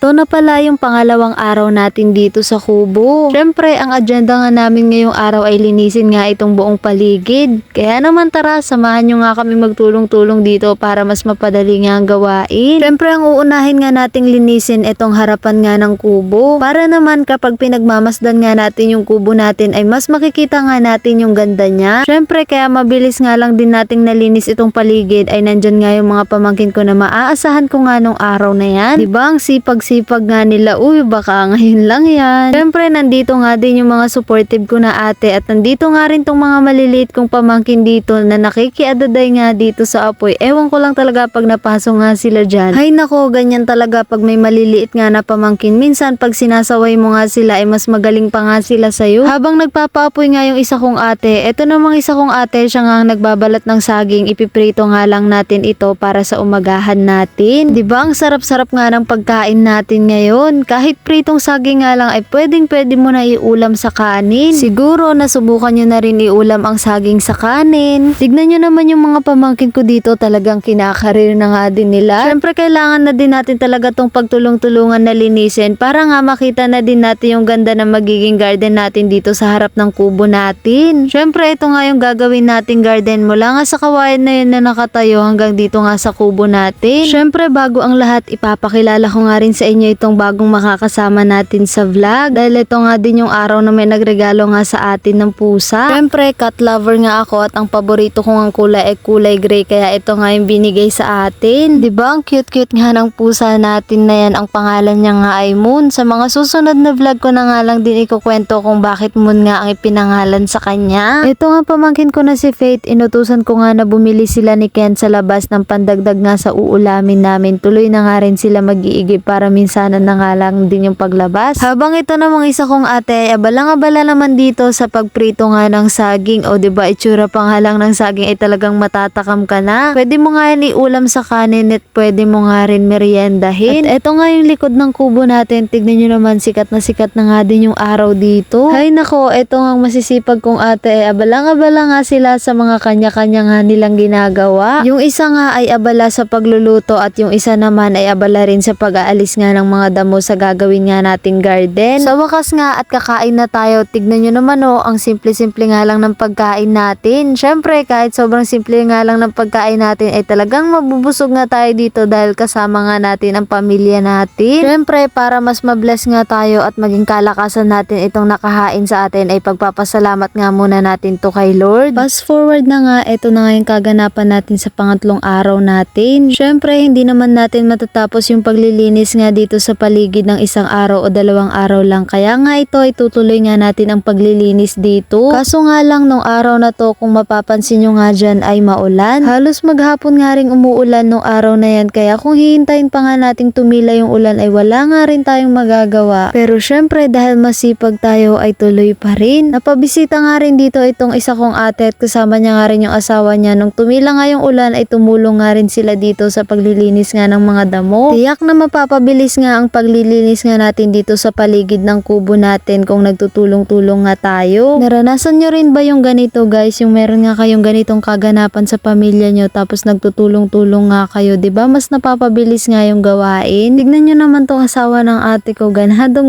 ito na pala yung pangalawang araw natin dito sa kubo. Syempre, ang agenda nga namin ngayong araw ay linisin nga itong buong paligid. Kaya naman tara, samahan nyo nga kami magtulong-tulong dito para mas mapadali nga ang gawain. Syempre, ang uunahin nga nating linisin itong harapan nga ng kubo. Para naman kapag pinagmamasdan nga natin yung kubo natin ay mas makikita nga natin yung ganda niya. Syempre, kaya mabilis nga lang din nating nalinis itong paligid ay nandyan nga yung mga pamangkin ko na maaasahan ko nga nung araw na yan. Diba ang sipag-sipag nga nila, uy baka ngayon lang yan. Syempre nandito nga din yung mga supportive ko na ate at nandito nga rin tong mga maliliit kong pamangkin dito na nakikiadaday nga dito sa apoy. Ewan ko lang talaga pag napasok nga sila dyan. Hay nako, ganyan talaga pag may maliliit nga na pamangkin. Minsan pag sinasaway mo nga sila ay mas magaling pa nga sila sa'yo. Habang nagpapaapoy nga yung isa kong ate, eto namang isa kong ate, siya nga ang nagbabalat ng saging. Ipiprito nga lang natin ito para sa umagahan natin. Diba ang sarap-sarap nga ng pagkain natin ngayon. Kahit pritong saging nga lang ay pwede mo na iulam sa kanin. Siguro nasubukan nyo na rin iulam ang saging sa kanin. Tignan nyo naman yung mga pamangkin ko dito, talagang kinakarir na nga din nila. Syempre kailangan na din natin talaga tong pagtulong-tulungan na linisin para nga makita na din natin yung ganda na magiging garden natin dito sa harap ng kubo natin. Syempre ito nga yung gagawin nating garden mula nga sa kawayan na yun na nakatayo hanggang dito nga sa kubo natin. Syempre bago ang lahat, ipapakilala ko nga rin sa inyo itong bagong makakasama natin sa vlog. Dahil ito nga din yung araw na may nagregalo nga sa atin ng pusa. Syempre cat lover nga ako at ang paborito ko ang kulay ay kulay gray, kaya ito nga yung binigay sa atin. Diba ang cute-cute nga ng pusa natin na yan, ang pangalan niya nga ay Moon. Sa mga susunod na vlog ko na nga lang din ikukwento kung bakit Moon nga ang ipinangalan sa kanya. Ito nga pamangkin ko na si Faith, inutusan ko nga na bumili sila ni Ken sa labas ng pandagdag nga sa uulamin namin. Tuloy na nga rin sila mag-iigib para minsanan na nga lang din yung paglabas. Habang ito namang isa kong ate, abalang-abala naman dito sa pagprito nga ng saging. O diba, itsura pa nga lang ng saging ay talagang matatakam ka na. Pwede mo nga yan iulam sa kanin at pwede mo nga rin meriendahin. At ito nga yung likod ng kubo natin. Tignan nyo naman, sikat na nga din yung araw dito. Hay nako, ito nga masisipag kong ate, abalang-abala nga sila sa mga kanya-kanya nga nilang ginagawa. Yung isa nga ay abala sa pagluluto at yung isa naman ay abala rin sa pag-aalis nga ng mga damo sa gagawin nga nating garden. Sa wakas nga at kakain na tayo. Tignan nyo naman ang simple-simple nga lang ng pagkain natin. Syempre kahit sobrang simple nga lang ng pagkain natin ay talagang mabubusog nga tayo dito dahil kasama nga natin ang pamilya natin. Syempre para mas mabless nga tayo at maging kalakasan natin itong nakahain sa atin ay pagpapasalamat nga muna natin to kay Lord. Fast forward na nga, ito na nga yung kaganapan natin sa pangatlong araw natin. Syempre hindi naman natin matatapos yung paglilinis nga dito sa paligid ng isang araw o dalawang araw lang. Kaya nga ito ay tutuloy nga natin ang paglilinis dito. Kaso nga lang nung araw na to, kung mapapansin nyo nga dyan ay maulan. Halos maghapon nga ring umuulan nung araw na yan. Kaya kung hihintayin pa nga nating tumila yung ulan ay wala nga rin tayong magagawa. Pero syempre dahil masipag tayo ay tuloy pa rin. Napabisita nga rin dito itong isa kong ate at kasama niya nga rin yung asawa niya. Nung tumila nga yung ulan ay tumulong nga rin sila dito sa paglilinis nga ng mga damo. Tiyak na mapapabilis nga ang paglilinis nga natin dito sa paligid ng kubo natin kung nagtutulong-tulong nga tayo. Naranasan nyo rin ba yung ganito guys? Yung meron nga kayong ganitong kaganapan sa pamilya nyo tapos nagtutulong-tulong nga kayo. Diba mas napapabilis nga yung gawain? Tignan nyo naman tong asawa ng ate ko. Ganado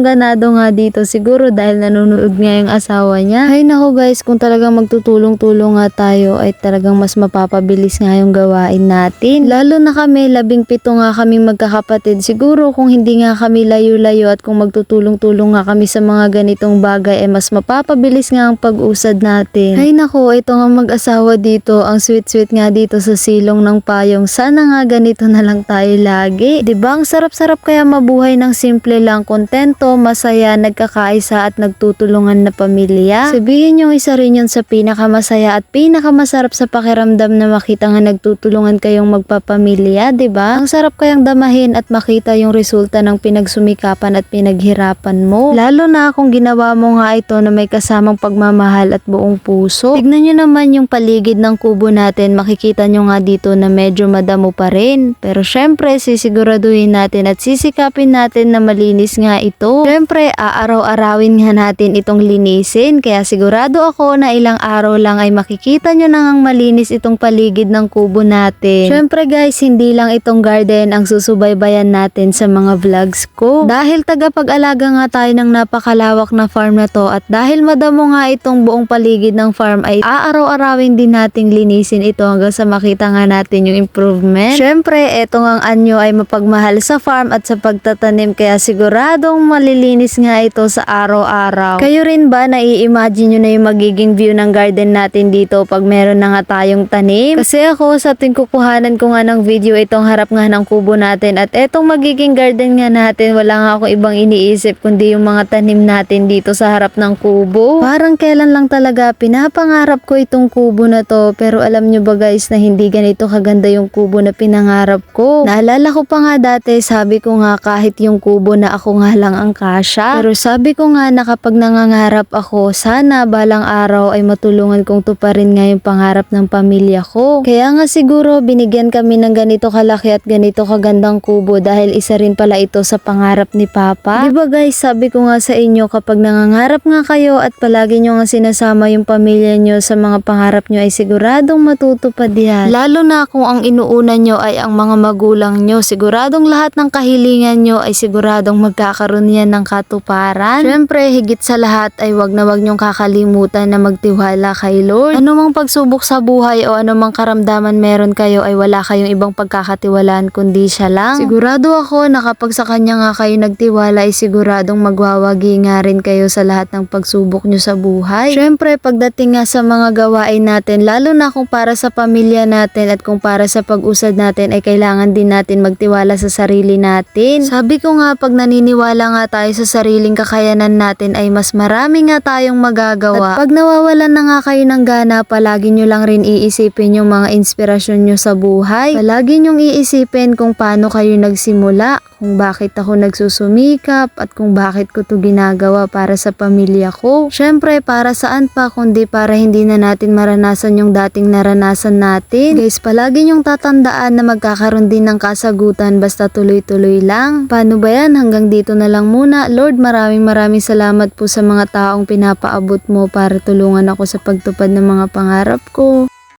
nga dito. Siguro dahil nanonood nga yung asawa niya. Ay nako guys, kung talagang magtutulong-tulong nga tayo ay talagang mas mapapabilis nga yung gawain natin. Lalo na kami, 17 nga kaming magkakapatid. Siguro kung hindi nga kami layo-layo at kung magtutulong-tulong nga kami sa mga ganitong bagay ay mas mapapabilis nga ang pag-usad natin. Ay nako, ito nga mag-asawa dito. Ang sweet-sweet nga dito sa silong ng payong. Sana nga ganito na lang tayo lagi. Diba ang sarap-sarap kaya mabuhay ng simple lang, kontento, masaya, nagkakaisa at nagtutulungan na pamilya. Sabihin yung isa rin yun sa pinakamasaya at pinakamasarap sa pakiramdam na makita nga nagtutulungan kayong magpapamilya, diba? Ang sarap kayang damahin at makita yung resulta ng pinagsumikapan at pinaghirapan mo. Lalo na kung ginawa mo nga ito na may kasamang pagmamahal at buong puso. Tignan nyo naman yung paligid ng kubo natin, makikita nyo nga dito na medyo madamo pa rin. Pero syempre, sisiguraduhin natin at sisikapin natin na malinis nga ito. Syempre, aaraw-arawin nga natin itong linisin. Kaya sigurado ako na ilang araw lang ay makikita nyo na ngang malinis itong paligid ng kubo natin. Syempre guys, hindi lang itong garden ang susubaybayan natin sa mga mga vlogs ko. Dahil tagapag-alaga nga tayo ng napakalawak na farm na to at dahil madamo nga itong buong paligid ng farm ay aaraw-arawin din nating linisin ito hanggang sa makita nga natin yung improvement. Syempre, eto nga ang anyo ay mapagmahal sa farm at sa pagtatanim kaya siguradong malilinis nga ito sa araw-araw. Kayo rin ba nai-imagine nyo na yung magiging view ng garden natin dito pag meron na nga tayong tanim? Kasi ako sa tuwing kukuhanan ko nga ng video itong harap nga ng kubo natin at etong magiging garden nga natin, wala nga akong ibang iniisip kundi yung mga tanim natin dito sa harap ng kubo. Parang kailan lang talaga pinapangarap ko itong kubo na to, pero alam nyo ba guys na hindi ganito kaganda yung kubo na pinangarap ko. Naalala ko pa nga dati, sabi ko nga kahit yung kubo na ako nga lang ang kasya. Pero sabi ko nga na kapag nangangarap ako, sana balang araw ay matulungan kong tuparin nga yung pangarap ng pamilya ko. Kaya nga siguro binigyan kami ng ganito kalaki at ganito kagandang kubo dahil isa rin pala ito sa pangarap ni Papa. Diba guys, sabi ko nga sa inyo kapag nangangarap nga kayo at palagi nyo nga sinasama yung pamilya nyo sa mga pangarap nyo ay siguradong matutupad yan. Lalo na kung ang inuuna nyo ay ang mga magulang nyo, siguradong lahat ng kahilingan nyo ay siguradong magkakaroon yan ng katuparan. Syempre, higit sa lahat ay wag na wag nyong kakalimutan na magtiwala kay Lord. Anumang pagsubok sa buhay o anumang karamdaman meron kayo ay wala kayong ibang pagkakatiwalaan kundi siya lang. Sigurado ako na kapag sa kanya nga kayo nagtiwala ay siguradong magwawagi nga rin kayo sa lahat ng pagsubok nyo sa buhay. Syempre, pagdating nga sa mga gawain natin, lalo na kung para sa pamilya natin at kung para sa pag-usad natin ay kailangan din natin magtiwala sa sarili natin. Sabi ko nga pag naniniwala nga tayo sa sariling kakayanan natin ay mas marami nga tayong magagawa. At pag nawawalan na nga kayo ng gana, palagi nyo lang rin iisipin yung mga inspirasyon nyo sa buhay. Palagi nyong iisipin kung paano kayo nagsimula, kung bakit ako nagsusumikap at kung bakit ko to ginagawa para sa pamilya ko. Syempre, para saan pa kundi para hindi na natin maranasan yung dating naranasan natin. Guys, palagi nyong tatandaan na magkakaroon din ng kasagutan basta tuloy-tuloy lang. Paano ba yan? Hanggang dito na lang muna. Lord, maraming salamat po sa mga taong pinapaabot mo para tulungan ako sa pagtupad ng mga pangarap ko.